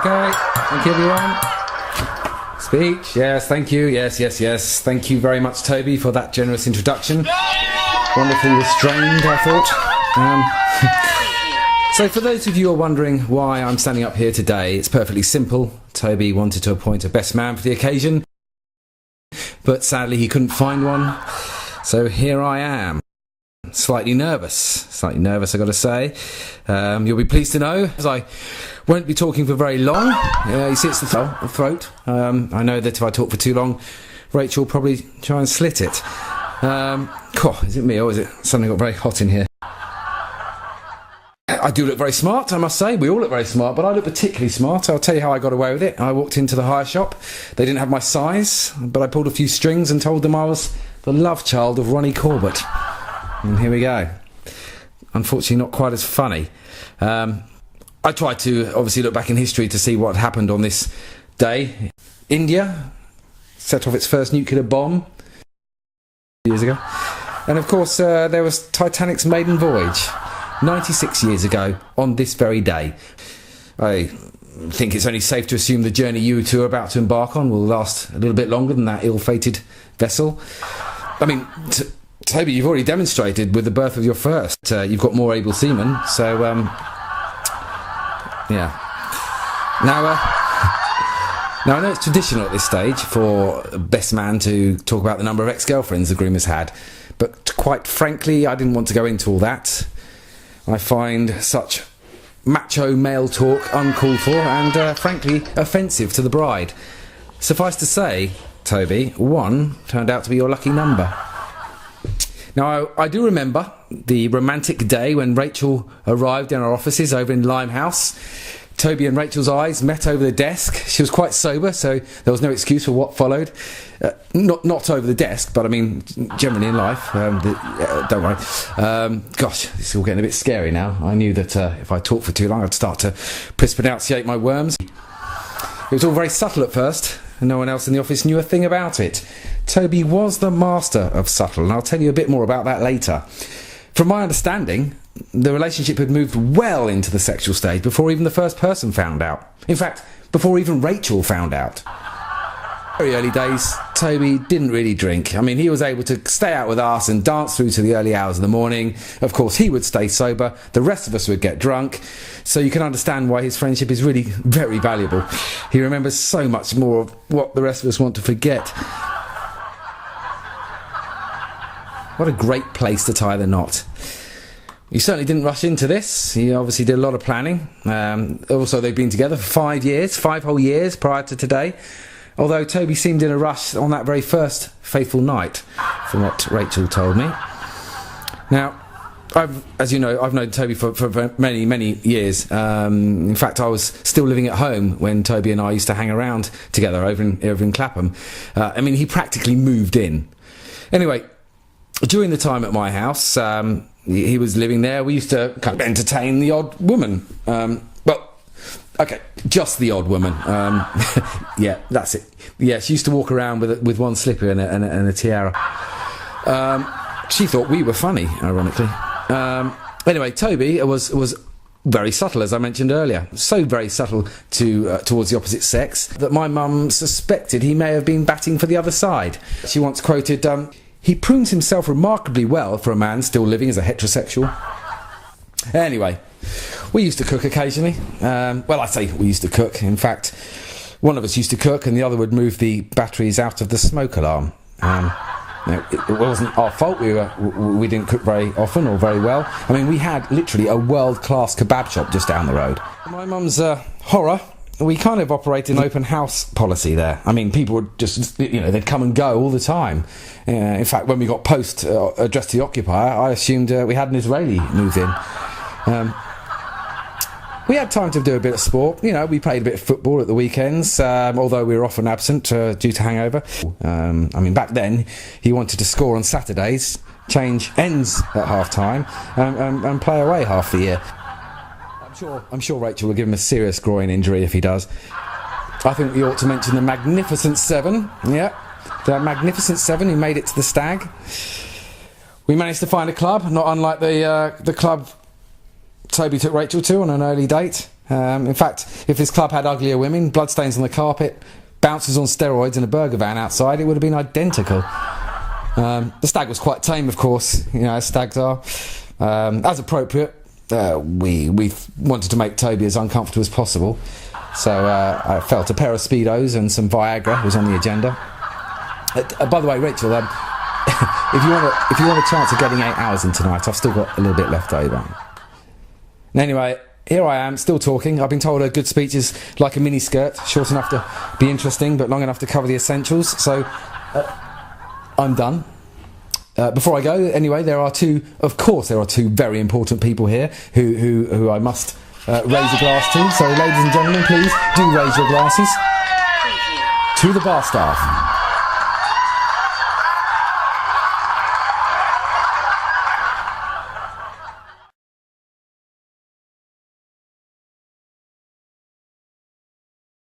Okay, thank you everyone. Speech, yes, thank you, yes. Thank you very much, Toby, for that generous introduction. Wonderfully restrained, I thought. So for those of you who are wondering why I'm standing up here today, it's perfectly simple. Toby wanted to appoint a best man for the occasion, but sadly he couldn't find one, so here I am. Slightly nervous, I got to say. You'll be pleased to know, as I won't be talking for very long. You see, it's the throat. I know that if I talk for too long, Rachel will probably try and slit it. Is it me or is it suddenly got very hot in here? I do look very smart, I must say. We all look very smart, but I look particularly smart. I'll tell you how I got away with it. I walked into the hire shop. They didn't have my size, but I pulled a few strings and told them I was the love child of Ronnie Corbett. And here we go. Unfortunately, not quite as funny. I tried to obviously look back in history to see what happened on this day. India set off its first nuclear bomb years ago. And of course, there was Titanic's maiden voyage 96 years ago on this very day. I think it's only safe to assume the journey you two are about to embark on will last a little bit longer than that ill-fated vessel. I mean, Toby, you've already demonstrated with the birth of your first. You've got more able seamen, so, yeah. Now, I know it's traditional at this stage for best man to talk about the number of ex-girlfriends the groom has had, but quite frankly, I didn't want to go into all that. I find such macho male talk uncalled for and, frankly, offensive to the bride. Suffice to say, Toby, 1 turned out to be your lucky number. Now, I do remember the romantic day when Rachel arrived in our offices over in Limehouse. Toby and Rachel's eyes met over the desk. She was quite sober, so there was no excuse for what followed. Not over the desk, but I mean, generally in life. Don't worry. Gosh, this is all getting a bit scary now. I knew that if I talked for too long, I'd start to mispronunciate my worms. It was all very subtle at first, and no one else in the office knew a thing about it. Toby was the master of subtle, and I'll tell you a bit more about that later. From my understanding, the relationship had moved well into the sexual stage before even the first person found out. In fact, before even Rachel found out. Very early days, Toby didn't really drink. I mean, he was able to stay out with us and dance through to the early hours of the morning. Of course, he would stay sober. The rest of us would get drunk. So you can understand why his friendship is really very valuable. He remembers so much more of what the rest of us want to forget. What a great place to tie the knot. He certainly didn't rush into this. He obviously did a lot of planning. Also, they've been together for 5 years, 5 whole years prior to today. Although Toby seemed in a rush on that very first faithful night, from what Rachel told me. Now, as you know, I've known Toby for many, many years. In fact, I was still living at home when Toby and I used to hang around together over in Clapham. I mean, he practically moved in. Anyway, during the time at my house, he was living there. We used to kind of entertain the odd woman. Okay, just the odd woman. Yeah, that's it. Yeah, she used to walk around with one slipper and a tiara. She thought we were funny, ironically. Anyway, Toby was very subtle, as I mentioned earlier. So very subtle towards the opposite sex that my mum suspected he may have been batting for the other side. She once quoted, "He prunes himself remarkably well for a man still living as a heterosexual." Anyway, we used to cook occasionally. Well, I say we used to cook. In fact, one of us used to cook and the other would move the batteries out of the smoke alarm. It wasn't our fault. We didn't cook very often or very well. I mean, we had literally a world-class kebab shop just down the road. My mum's horror, we kind of operated an open house policy there. I mean, people would just, they'd come and go all the time. In fact, when we got post addressed to the occupier, I assumed we had an Israeli move in. We had time to do a bit of sport. We played a bit of football at the weekends, although we were often absent due to hangover. I mean, back then, he wanted to score on Saturdays, change ends at half-time, and play away half the year. I'm sure Rachel will give him a serious groin injury if he does. I think we ought to mention the Magnificent Seven. Yeah, the Magnificent Seven who made it to the Stag. We managed to find a club, not unlike the club Toby took Rachel to on an early date. In fact, if this club had uglier women, bloodstains on the carpet, bouncers on steroids and a burger van outside, it would have been identical. The stag was quite tame, of course, you know, as stags are. As appropriate, we wanted to make Toby as uncomfortable as possible. So I felt a pair of Speedos and some Viagra was on the agenda. By the way, Rachel, if you want a chance of getting 8 hours in tonight, I've still got a little bit left over. Anyway, here I am, still talking. I've been told a good speech is like a mini skirt, short enough to be interesting, but long enough to cover the essentials. So, I'm done. Before I go, anyway, there are two very important people here who I must raise a glass to. So, ladies and gentlemen, please do raise your glasses to the bar staff.